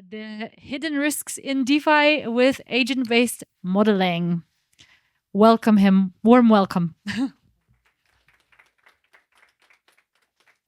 the hidden risks in DeFi with agent-based modeling. Welcome him. Warm welcome.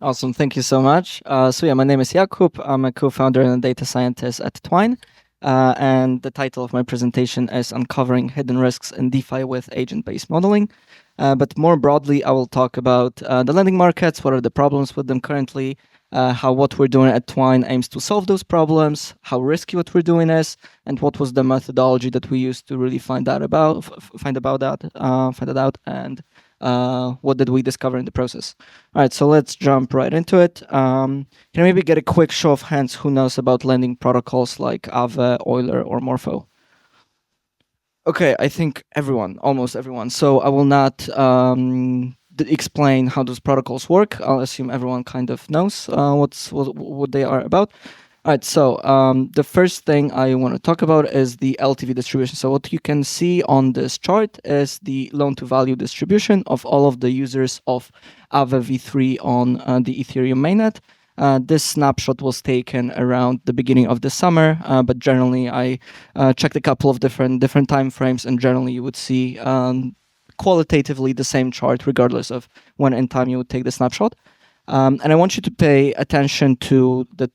Awesome. Thank you so much. My name is Jakub. I'm a co-founder and a data scientist at Twyne. And the title of my presentation is Uncovering Hidden Risks in DeFi with Agent-Based Modeling. But more broadly, I will talk about the lending markets, what are the problems with them currently, how what we're doing at Twyne aims to solve those problems, how risky what we're doing is, and what was the methodology that we used to really find that out, and what did we discover in the process. All right, so let's jump right into it. Can I maybe get a quick show of hands who knows about lending protocols like Aave, Euler, or Morpho? Okay, I think everyone, almost everyone. So I will not explain how those protocols work. I'll assume everyone kind of knows what they are about. All right, so the first thing I want to talk about is the LTV distribution. So what you can see on this chart is the loan-to-value distribution of all of the users of Aave v3 on the Ethereum mainnet. This snapshot was taken around the beginning of the summer, but generally I checked a couple of different time frames, and generally you would see qualitatively the same chart regardless of when in time you would take the snapshot. And I want you to pay attention to the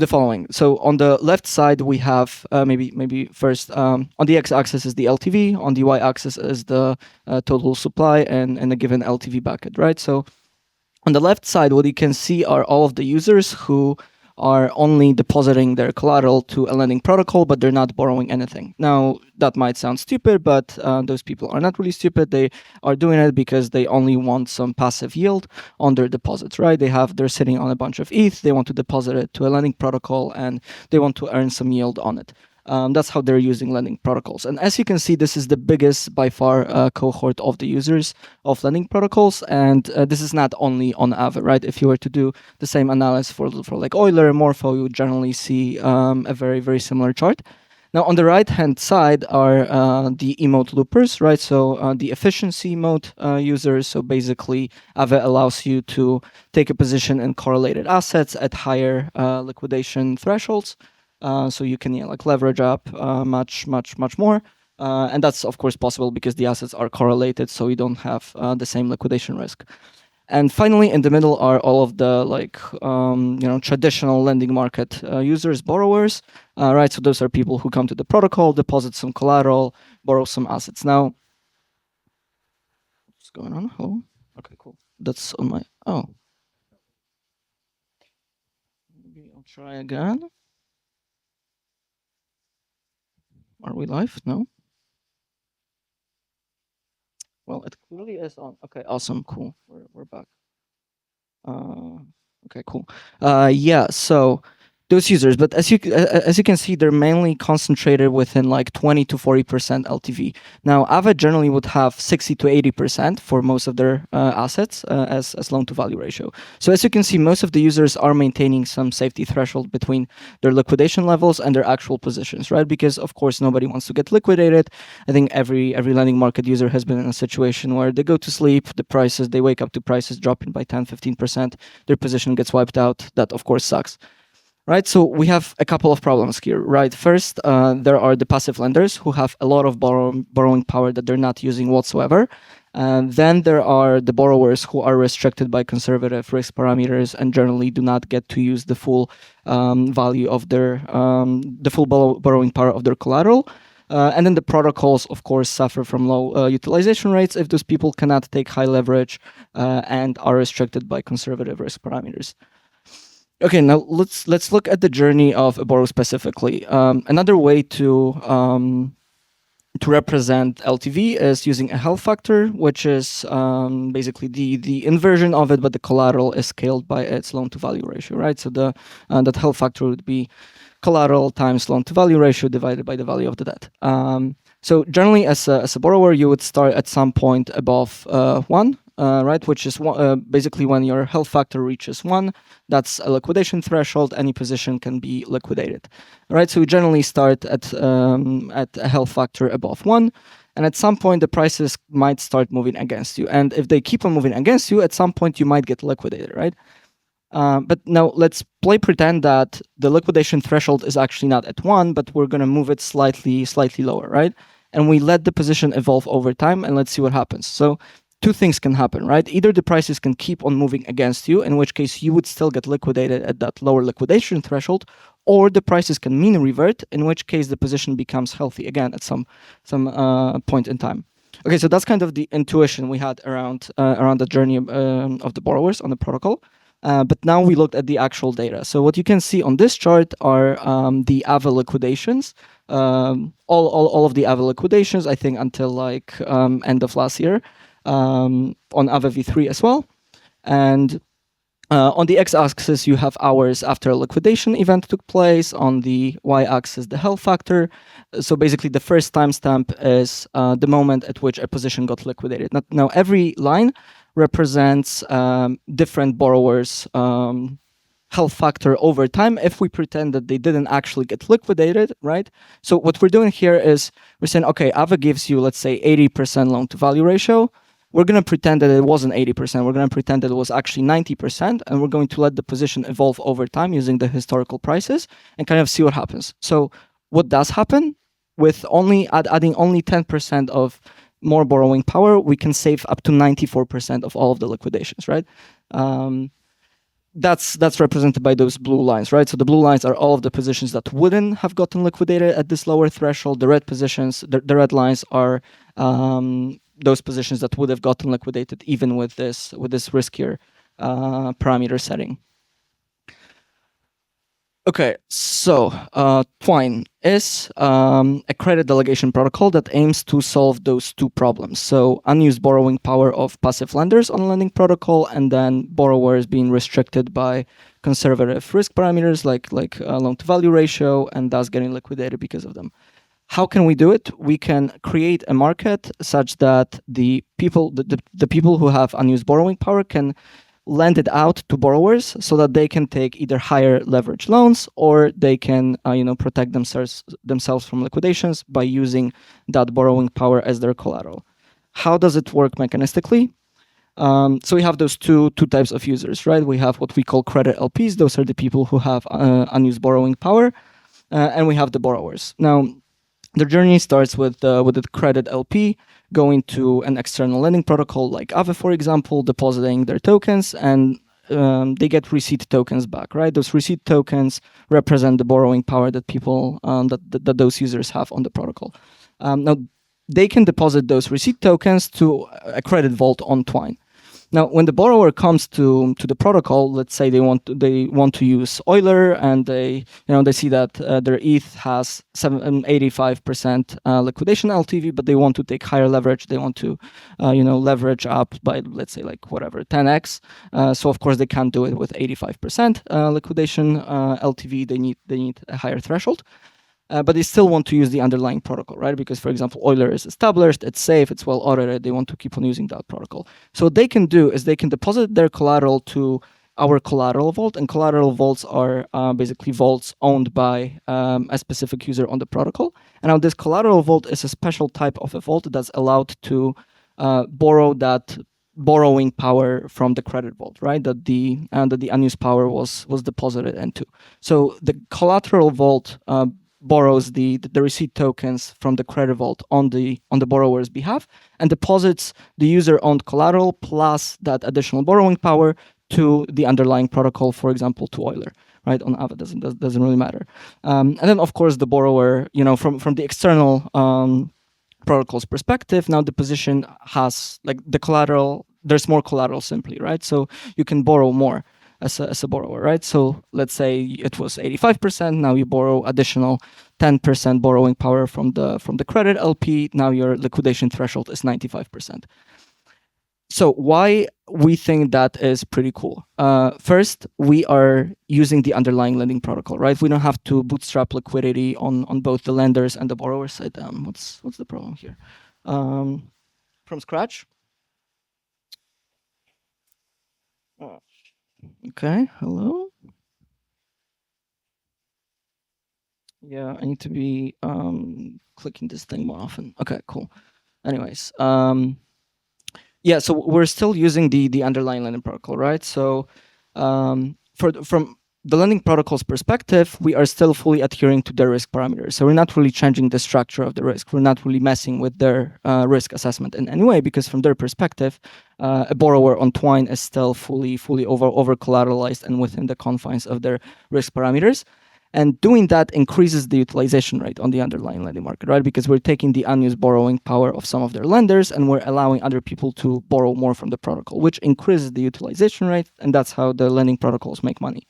following. So on the left side we have maybe first on the x-axis is the LTV, on the y-axis is the total supply and a given LTV bucket, right? So on the left side, what you can see are all of the users who are only depositing their collateral to a lending protocol, but they're not borrowing anything. Now, that might sound stupid, but those people are not really stupid. They are doing it because they only want some passive yield on their deposits, right? They're sitting on a bunch of ETH, they want to deposit it to a lending protocol, and they want to earn some yield on it. That's how they're using lending protocols. And as you can see, this is the biggest by far cohort of the users of lending protocols. And this is not only on Aave, right? If you were to do the same analysis for like Euler and Morpho, you would generally see a very, very similar chart. Now, on the right-hand side are the emote loopers, right? So the efficiency emote users. So basically, Aave allows you to take a position in correlated assets at higher liquidation thresholds. So you can like leverage up much more. And that's of course possible because the assets are correlated, so you don't have the same liquidation risk. And finally, in the middle are all of the traditional lending market users, borrowers, right? So those are people who come to the protocol, deposit some collateral, borrow some assets. Now, what's going on? Hello? Okay, cool. That's on my, maybe I'll try again. Are we live? No? Well, it clearly is on. Okay, awesome, cool. We're back. Okay, cool. Yeah, so those users, but as you can see, they're mainly concentrated within like 20 to 40% LTV. Now, Aave generally would have 60 to 80% for most of their assets as loan to value ratio. So as you can see, most of the users are maintaining some safety threshold between their liquidation levels and their actual positions, right? Because of course nobody wants to get liquidated. I think every lending market user has been in a situation where they go to sleep, they wake up to prices dropping by 10-15%, their position gets wiped out. That of course sucks. Right, so we have a couple of problems here, right? First, there are the passive lenders who have a lot of borrowing power that they're not using whatsoever. Then there are the borrowers who are restricted by conservative risk parameters and generally do not get to use the full value of their, borrowing power of their collateral. And then the protocols, of course, suffer from low utilization rates if those people cannot take high leverage and are restricted by conservative risk parameters. Okay, now let's look at the journey of a borrower specifically. Another way to represent LTV is using a health factor, which is basically the inversion of it, but the collateral is scaled by its loan to value ratio, right? So that health factor would be collateral times loan to value ratio divided by the value of the debt. So generally, as a borrower, you would start at some point above 1. Right, which is basically when your health factor reaches 1, that's a liquidation threshold. Any position can be liquidated. Right, so we generally start at a health factor above 1, and at some point the prices might start moving against you. And if they keep on moving against you, at some point you might get liquidated. Right. But now let's pretend that the liquidation threshold is actually not at 1, but we're going to move it slightly lower, right? And we let the position evolve over time, and let's see what happens. So two things can happen, right? Either the prices can keep on moving against you, in which case you would still get liquidated at that lower liquidation threshold, or the prices can mean revert, in which case the position becomes healthy again at some point in time. Okay, so that's kind of the intuition we had around the journey of the borrowers on the protocol. But now we looked at the actual data. So what you can see on this chart are the AVA liquidations, all of the AVA liquidations, I think until like end of last year, on AVA v3 as well. And on the x-axis, you have hours after a liquidation event took place. On the y-axis, the health factor. So basically, the first timestamp is the moment at which a position got liquidated. Now, every line represents different borrowers' health factor over time if we pretend that they didn't actually get liquidated, right? So what we're doing here is we're saying, okay, AVA gives you, let's say, 80% loan-to-value ratio. We're going to pretend that it wasn't 80%. We're going to pretend that it was actually 90%, and we're going to let the position evolve over time using the historical prices and kind of see what happens. So what does happen? With only adding only 10% of more borrowing power, we can save up to 94% of all of the liquidations, right? That's represented by those blue lines, right? So the blue lines are all of the positions that wouldn't have gotten liquidated at this lower threshold. The red positions, the red lines are those positions that would have gotten liquidated even with this riskier parameter setting. Okay, so Twyne is a credit delegation protocol that aims to solve those two problems. So unused borrowing power of passive lenders on lending protocol, and then borrowers being restricted by conservative risk parameters like loan-to-value ratio, and thus getting liquidated because of them. How can we do it? We can create a market such that the people who have unused borrowing power can lend it out to borrowers so that they can take either higher leverage loans or they can protect themselves from liquidations by using that borrowing power as their collateral. How does it work mechanistically? So we have those two types of users, right? We have what we call credit LPs. Those are the people who have unused borrowing power, and we have the borrowers. Now, the journey starts with the credit LP going to an external lending protocol like Aave, for example, depositing their tokens, and they get receipt tokens back, right? Those receipt tokens represent the borrowing power that people that those users have on the protocol. Now, they can deposit those receipt tokens to a credit vault on Twyne. Now, when the borrower comes to the protocol, let's say they want to use Euler, and they see that their ETH has 85% liquidation LTV, but they want to take higher leverage. They want to leverage up by, let's say, like whatever 10x. So of course they can't do it with 85% liquidation LTV. They need a higher threshold. But they still want to use the underlying protocol, right? Because, for example, Euler is established, it's safe, it's well audited. They want to keep on using that protocol. So what they can do is they can deposit their collateral to our collateral vault, and collateral vaults are basically vaults owned by a specific user on the protocol. And now this collateral vault is a special type of a vault that's allowed to borrow that borrowing power from the credit vault, right? That the unused power was deposited into. So the collateral vault borrows the receipt tokens from the credit vault on the borrower's behalf and deposits the user-owned collateral plus that additional borrowing power to the underlying protocol, for example, to Euler, right? On Aave doesn't really matter. And then, of course, the borrower, from the external protocol's perspective, now the position has like the collateral. There's more collateral simply, right? So you can borrow more as a borrower, right? So let's say it was 85%. Now you borrow additional 10% borrowing power from the credit LP. Now your liquidation threshold is 95%. So why we think that is pretty cool? First, we are using the underlying lending protocol, right? We don't have to bootstrap liquidity on both the lenders and the borrower side. What's the problem here? From scratch. Okay, hello. Yeah, I need to be clicking this thing more often. Okay, cool. Anyways, yeah, so we're still using the underlying lending protocol, right? So from the lending protocol's perspective, we are still fully adhering to their risk parameters. So we're not really changing the structure of the risk. We're not really messing with their risk assessment in any way, because from their perspective, a borrower on Twyne is still fully over collateralized and within the confines of their risk parameters. And doing that increases the utilization rate on the underlying lending market, right? Because we're taking the unused borrowing power of some of their lenders and we're allowing other people to borrow more from the protocol, which increases the utilization rate. And that's how the lending protocols make money.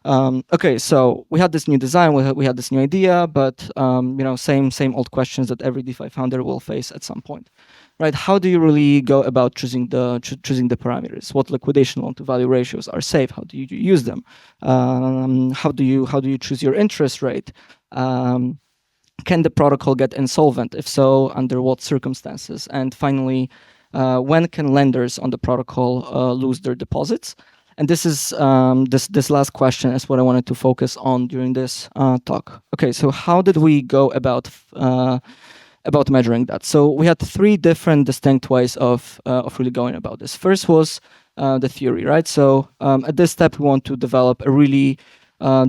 Okay, so we had this new design, we had this new idea, but same old questions that every DeFi founder will face at some point, right? How do you really go about choosing the parameters? What liquidation loan to value ratios are safe? How do you use them? How do you choose your interest rate? Can the protocol get insolvent? If so, under what circumstances? And finally, when can lenders on the protocol lose their deposits? And this is this last question is what I wanted to focus on during this talk. Okay, so how did we go about measuring that? So we had three different distinct ways of really going about this. First was the theory, right? So at this step, we want to develop a really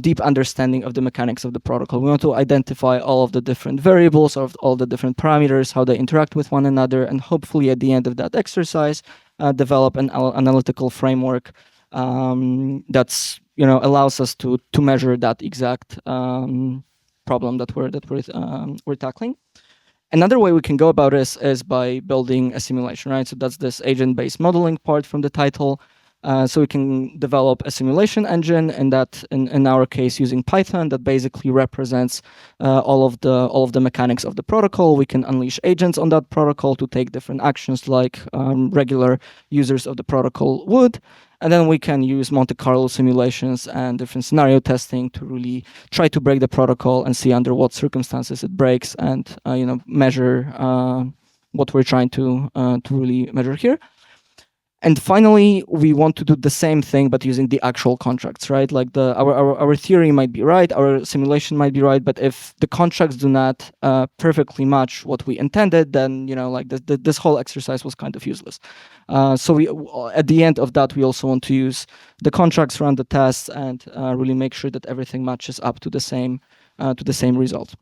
deep understanding of the mechanics of the protocol. We want to identify all of the different variables, of all the different parameters, how they interact with one another, and hopefully at the end of that exercise, develop an analytical framework that's allows us to measure that exact problem that we're tackling. Another way we can go about this is by building a simulation, right? So that's this agent-based modeling part from the title. So we can develop a simulation engine, and that in our case using Python that basically represents all of the mechanics of the protocol. We can unleash agents on that protocol to take different actions like regular users of the protocol would. And then we can use Monte Carlo simulations and different scenario testing to really try to break the protocol and see under what circumstances it breaks, and measure what we're trying to really measure here. And finally, we want to do the same thing, but using the actual contracts, right? Like our theory might be right, our simulation might be right, but if the contracts do not perfectly match what we intended, then this whole exercise was kind of useless. So we, at the end of that, we also want to use the contracts, run the tests, and really make sure that everything matches up to the same result.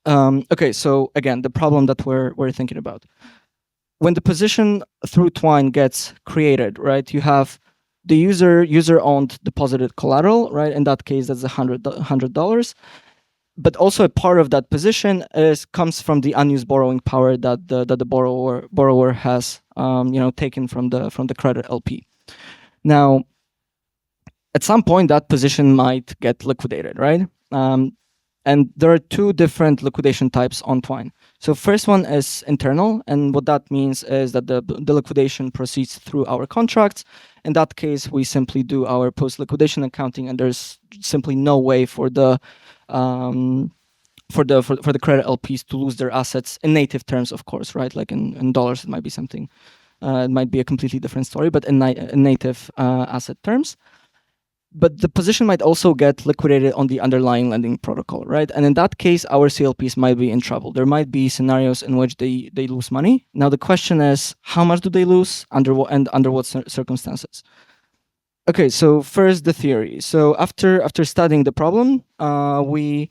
Okay, so again, the problem that we're thinking about. When the position through Twyne gets created, right, you have the user-owned deposited collateral, right? In that case, that's $100. But also a part of that position comes from the unused borrowing power that the borrower has, taken from the credit LP. Now, at some point, that position might get liquidated, right? And there are two different liquidation types on Twyne. So first one is internal, and what that means is that the liquidation proceeds through our contracts. In that case, we simply do our post-liquidation accounting, and there's simply no way for the credit LPs to lose their assets in native terms, of course, right? Like in dollars, it might be something, it might be a completely different story, but in native asset terms. But the position might also get liquidated on the underlying lending protocol, right? And in that case, our CLPs might be in trouble. There might be scenarios in which they lose money. Now the question is, how much do they lose, under what circumstances? Okay, so first the theory. So after studying the problem, we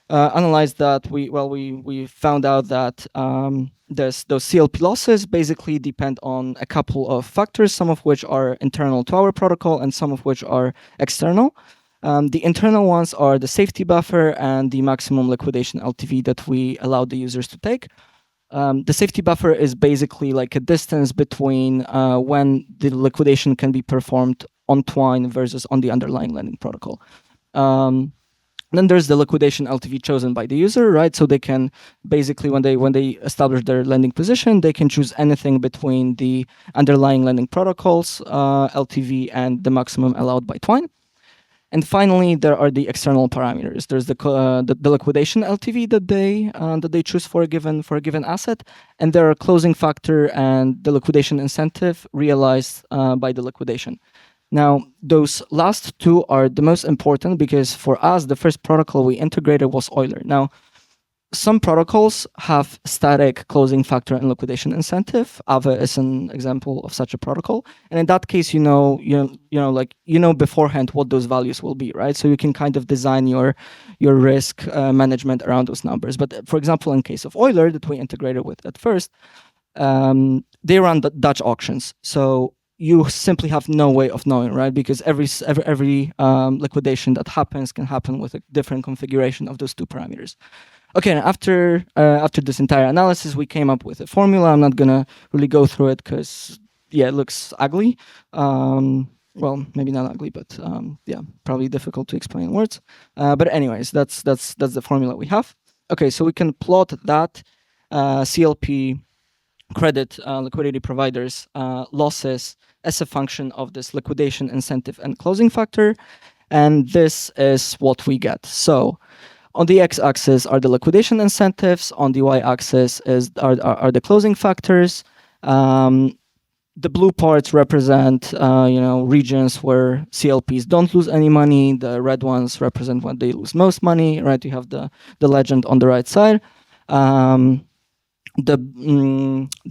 analyzed that. We found out that those CLP losses basically depend on a couple of factors, some of which are internal to our protocol and some of which are external. The internal ones are the safety buffer and the maximum liquidation LTV that we allow the users to take. The safety buffer is basically like a distance between when the liquidation can be performed on Twyne versus on the underlying lending protocol. Then there's the liquidation LTV chosen by the user, right? So they can basically, when they establish their lending position, they can choose anything between the underlying lending protocols LTV and the maximum allowed by Twyne. And finally, there are the external parameters. There's the liquidation LTV that they choose for a given asset, and there are closing factor and the liquidation incentive realized by the liquidation. Now, those last two are the most important because for us, the first protocol we integrated was Euler. Now, some protocols have static closing factor and liquidation incentive. Aave is an example of such a protocol, and in that case, you know beforehand what those values will be, right? So you can kind of design your risk management around those numbers. But for example, in case of Euler that we integrated with at first, they run the Dutch auctions, so you simply have no way of knowing, right? Because every liquidation that happens can happen with a different configuration of those two parameters. Okay, and after this entire analysis, we came up with a formula. I'm not gonna really go through it because it looks ugly. Well, maybe not ugly, but probably difficult to explain in words. But anyways, that's the formula we have. Okay, so we can plot that CLP credit liquidity providers losses as a function of this liquidation incentive and closing factor, and this is what we get. So on the x-axis are the liquidation incentives. On the y-axis are the closing factors. The blue parts represent regions where CLPs don't lose any money. The red ones represent when they lose most money. Right? You have the legend on the right side. The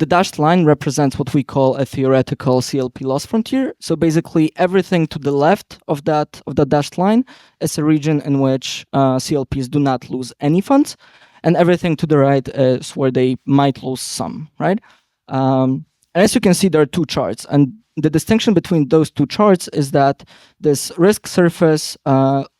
dashed line represents what we call a theoretical CLP loss frontier. So basically, everything to the left of that dashed line is a region in which CLPs do not lose any funds, and everything to the right is where they might lose some. Right? And as you can see, there are two charts, and the distinction between those two charts is that this risk surface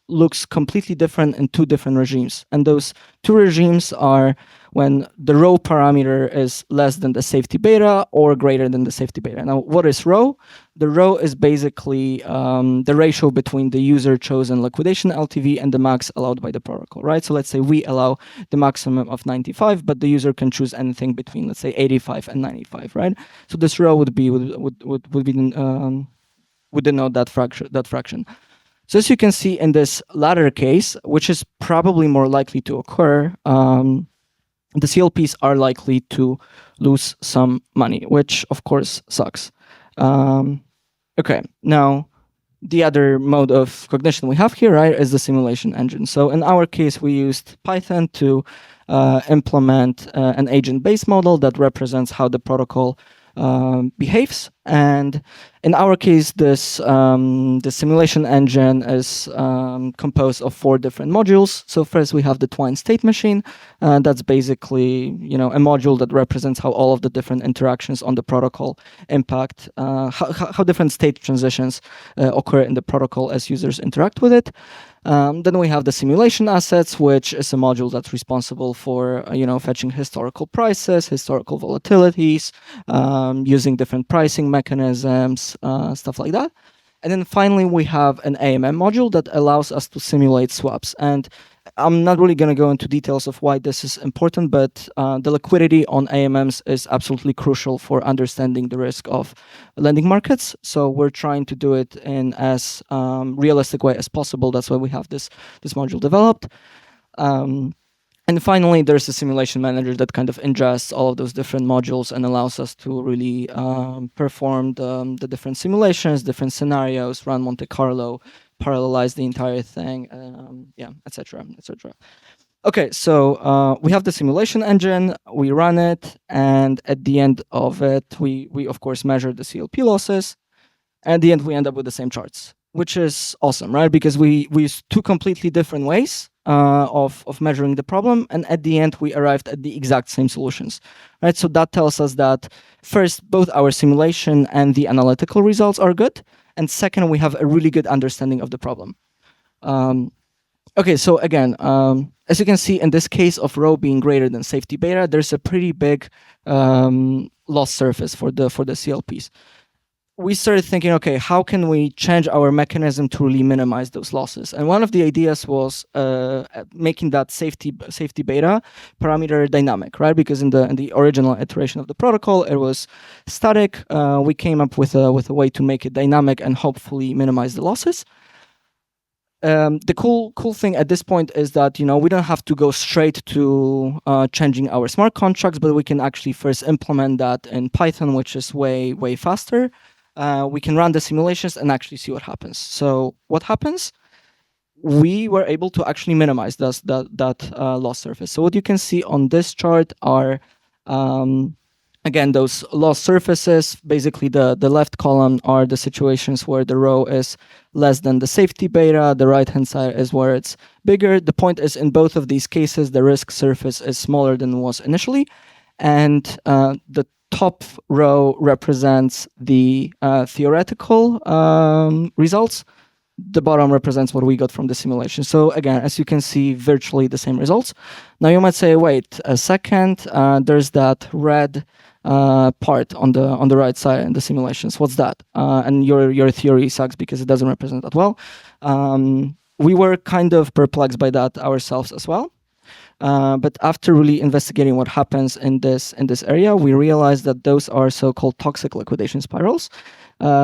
looks completely different in two different regimes, and those two regimes are when the rho parameter is less than the safety beta or greater than the safety beta. Now, what is rho? The rho is basically the ratio between the user chosen liquidation LTV and the max allowed by the protocol, right? So let's say we allow the maximum of 95, but the user can choose anything between, let's say, 85 and 95, right? So this rho would denote that fraction. So as you can see in this latter case, which is probably more likely to occur, the CLPs are likely to lose some money, which of course sucks. Okay, now the other mode of cognition we have here, right, is the simulation engine. So in our case, we used Python to implement an agent-based model that represents how the protocol behaves. And in our case, this the simulation engine is composed of 4 different modules. So first we have the Twyne state machine. That's basically a module that represents how all of the different interactions on the protocol impact how different state transitions occur in the protocol as users interact with it. Then we have the simulation assets, which is a module that's responsible for fetching historical prices, historical volatilities, using different pricing mechanisms, stuff like that. And then finally, we have an AMM module that allows us to simulate swaps. And I'm not really going to go into details of why this is important, but the liquidity on AMMs is absolutely crucial for understanding the risk of lending markets. So we're trying to do it in as realistic way as possible. That's why we have this module developed. And finally, there's a simulation manager that kind of ingests all of those different modules and allows us to really perform the different simulations, different scenarios, run Monte Carlo, parallelize the entire thing, etc., etc. Okay, so we have the simulation engine, we run it, and at the end of it, we of course measure the CLP losses. And at the end, we end up with the same charts, which is awesome, right? Because we use 2 completely different ways of measuring the problem, and at the end, we arrived at the exact same solutions, right? So that tells us that first, both our simulation and the analytical results are good, and second, we have a really good understanding of the problem. Okay, so again, as you can see in this case of rho being greater than safety beta, there's a pretty big loss surface for the CLPs. We started thinking, okay, how can we change our mechanism to really minimize those losses? And one of the ideas was making that safety beta parameter dynamic, right? Because in the original iteration of the protocol, it was static. We came up with a way to make it dynamic and hopefully minimize the losses. The cool thing at this point is that we don't have to go straight to changing our smart contracts, but we can actually first implement that in Python, which is way faster. We can run the simulations and actually see what happens. So what happens? we were able to actually minimize that loss surface. So what you can see on this chart are, again, those loss surfaces. Basically, the left column are the situations where the rho is less than the safety beta. The right-hand side is where it's bigger. The point is, in both of these cases, the risk surface is smaller than it was initially. And the top row represents the theoretical results. The bottom represents what we got from the simulation. So again, as you can see, virtually the same results. Now you might say, wait a second, there's that red part on the right side in the simulations. What's that? And your theory sucks because it doesn't represent that well. We were kind of perplexed by that ourselves as well. But after really investigating what happens in this area, we realized that those are so-called toxic liquidation spirals,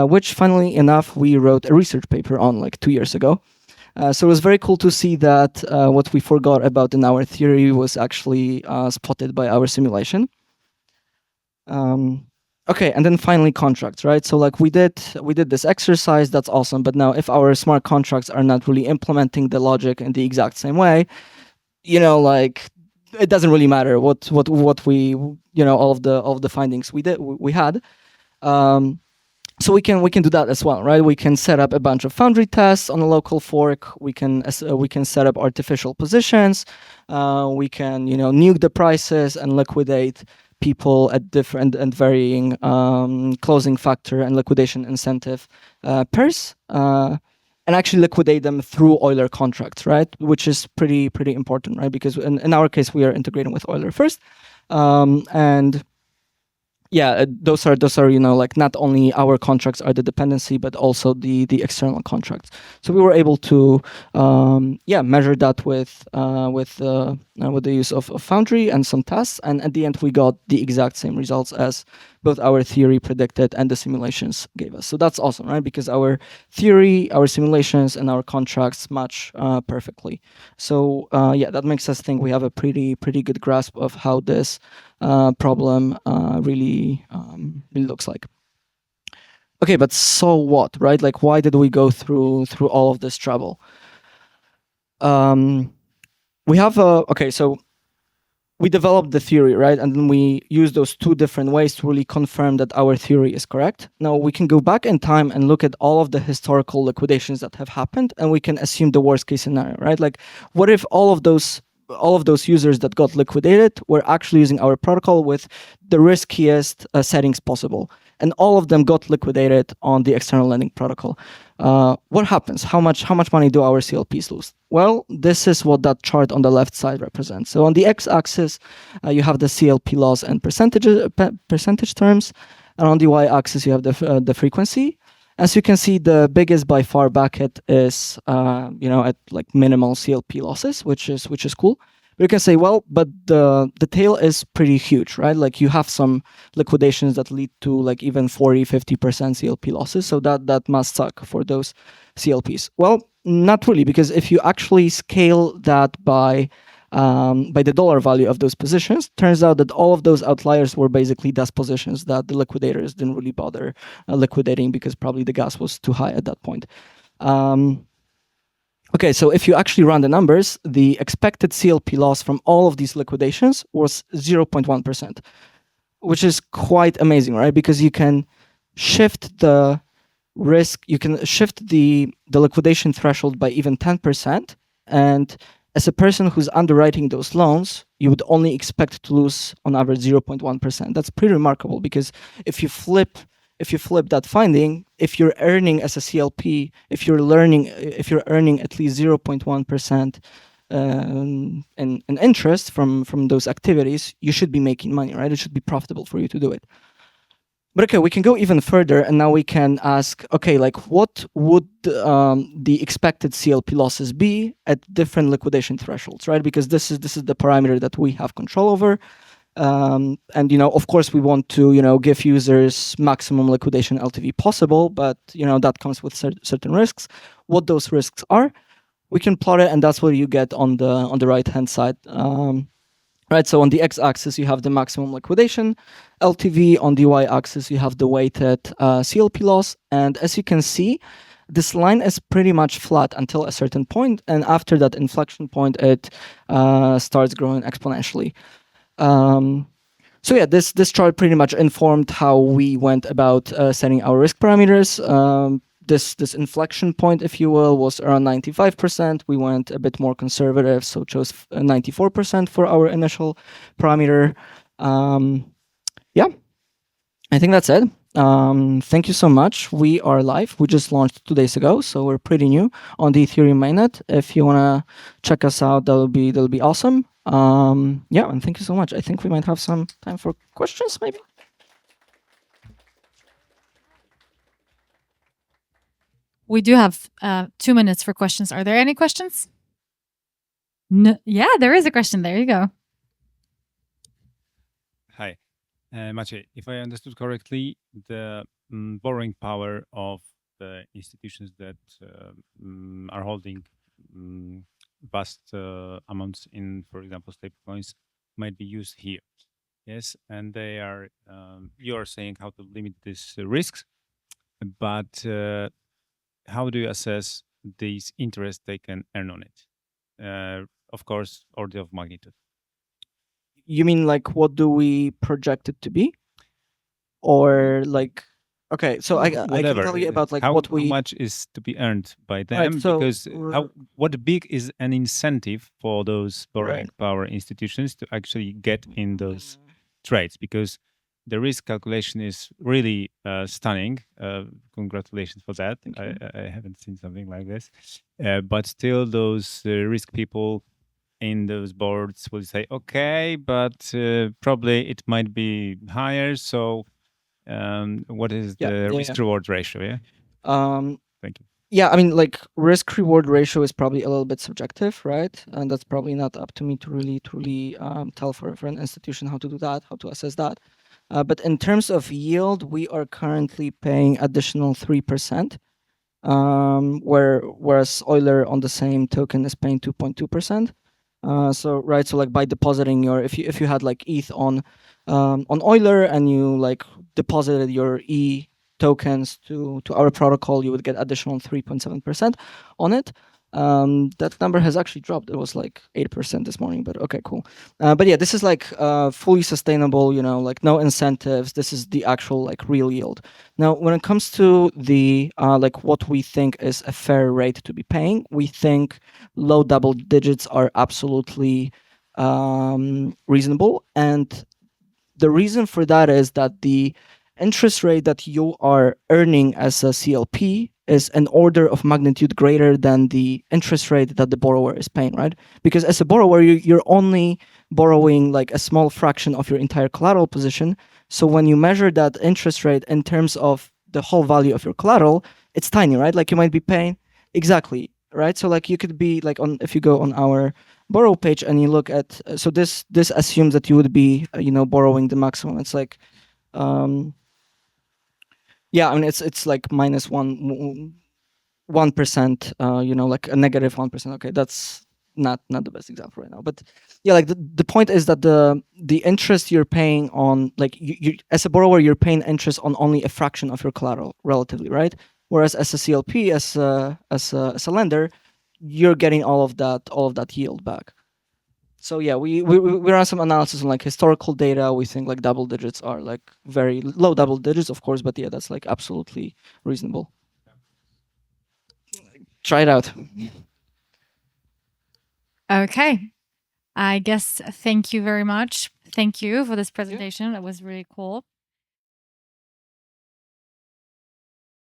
which, funnily enough, we wrote a research paper on like 2 years ago. So it was very cool to see that what we forgot about in our theory was actually spotted by our simulation. Okay, and then finally contracts, right? So like we did this exercise, that's awesome. But now if our smart contracts are not really implementing the logic in the exact same way, like it doesn't really matter what we, all of the findings we had. So we can do that as well, right? We can set up a bunch of foundry tests on a local fork. We can set up artificial positions. We can nuke the prices and liquidate people at different and varying closing factor and liquidation incentive pairs, and actually liquidate them through Euler contracts, right? Which is pretty important, right? Because in our case, we are integrating with Euler first, and yeah, those are like not only our contracts are the dependency, but also the external contracts. So we were able to measure that with the use of Foundry and some tests, and at the end we got the exact same results as both our theory predicted and the simulations gave us. So that's awesome, right? Because our theory, our simulations, and our contracts match perfectly. So that makes us think we have a pretty good grasp of how this problem really looks like. Okay, but so what, right? Like, why did we go through all of this trouble? We have so we developed the theory, right? And then we use those two different ways to really confirm that our theory is correct. Now we can go back in time and look at all of the historical liquidations that have happened, and we can assume the worst case scenario, right? Like, what if all of those users that got liquidated were actually using our protocol with the riskiest settings possible, and all of them got liquidated on the external lending protocol? What happens? How much money do our CLPs lose? Well, this is what that chart on the left side represents. So on the x-axis, you have the CLP loss and percentage terms, and on the y-axis you have the frequency. As you can see, the biggest by far bucket is at like minimal CLP losses, which is cool. But you can say, well, but the tail is pretty huge, right? Like you have some liquidations that lead to like even 40-50% CLP losses. So that must suck for those CLPs. Well, not really, because if you actually scale that by the dollar value of those positions, turns out that all of those outliers were basically DAS positions that the liquidators didn't really bother liquidating because probably the gas was too high at that point. Okay, so if you actually run the numbers, the expected CLP loss from all of these liquidations was 0.1%, which is quite amazing, right? Because you can shift the risk, you can shift the liquidation threshold by even 10%, and as a person who's underwriting those loans, you would only expect to lose on average 0.1%. That's pretty remarkable, because if you flip that finding, if you're earning as a CLP, if you're earning at least 0.1% in interest from those activities, you should be making money, right? It should be profitable for you to do it. But okay, we can go even further, and now we can ask, okay, like what would the expected CLP losses be at different liquidation thresholds, right? Because this is the parameter that we have control over. And of course, we want to give users maximum liquidation LTV possible, but that comes with certain risks. What those risks are, we can plot it, and that's what you get on the right hand side. Right, so on the x-axis you have the maximum liquidation LTV. On the y-axis you have the weighted CLP loss, and as you can see, this line is pretty much flat until a certain point, and after that inflection point, it starts growing exponentially. So yeah, this chart pretty much informed how we went about setting our risk parameters. This inflection point, if you will, was around 95%. We went a bit more conservative, so chose 94% for our initial parameter. Yeah, I think that's it. Thank you so much. We are live. We just launched 2 days ago, so we're pretty new on the Ethereum mainnet. If you wanna check us out, that'll be awesome. Yeah, and thank you so much. I think we might have some time for questions, maybe. We do have 2 minutes for questions. Are there any questions? No. Yeah, there is a question. There you go. Hi, Maciej. If I understood correctly, the borrowing power of the institutions that are holding vast amounts in, for example, stablecoins, might be used here. Yes, and they are. You are saying how to limit these risks, but how do you assess these interest they can earn on it? Of course, order of magnitude. You mean like what do we project it to be, or like? Okay, so I can tell you about like how how much is to be earned by them, Right, so because what big is an incentive for those borrowing power institutions to actually get in those trades, because the risk calculation is really stunning. Congratulations for that. I haven't seen something like this, but still those risk people in those boards will say, okay, but probably it might be higher, so what is the risk reward ratio? Thank you. Yeah, I mean, like risk reward ratio is probably a little bit subjective, right? And that's probably not up to me to really tell for an institution how to do that, how to assess that. But in terms of yield, we are currently paying additional 3%, whereas Euler on the same token is paying 2.2%. So like by depositing your, if you had like ETH on Euler and you like deposited your E tokens to our protocol, you would get additional 3.7% on it. That number has actually dropped. It was like 8% this morning, but okay, cool. But yeah, this is like fully sustainable, like no incentives. This is the actual like real yield. Now, when it comes to the like what we think is a fair rate to be paying, we think low double digits are absolutely reasonable. And the reason for that is that the interest rate that you are earning as a CLP is an order of magnitude greater than the interest rate that the borrower is paying, right? Because as a borrower, you're only borrowing like a small fraction of your entire collateral position. So when you measure that interest rate in terms of the whole value of your collateral, it's tiny, right? Like you might be paying exactly, right? So like you could be like if you go on our borrow page and you look at, so this assumes that you would be borrowing the maximum. It's like yeah, I mean it's like minus 1%, like a negative 1%. Okay, that's not the best example right now, but yeah, like the point is that the interest you're paying on, like you as a borrower, you're paying interest on only a fraction of your collateral relatively, right? Whereas as a CLP, as a lender, you're getting all of that yield back. So yeah, we ran some analysis on like historical data. We think like double digits are like very low double digits, of course, but yeah, that's like absolutely reasonable. Try it out. Okay. I guess thank you very much. Thank you for this presentation. That was really cool.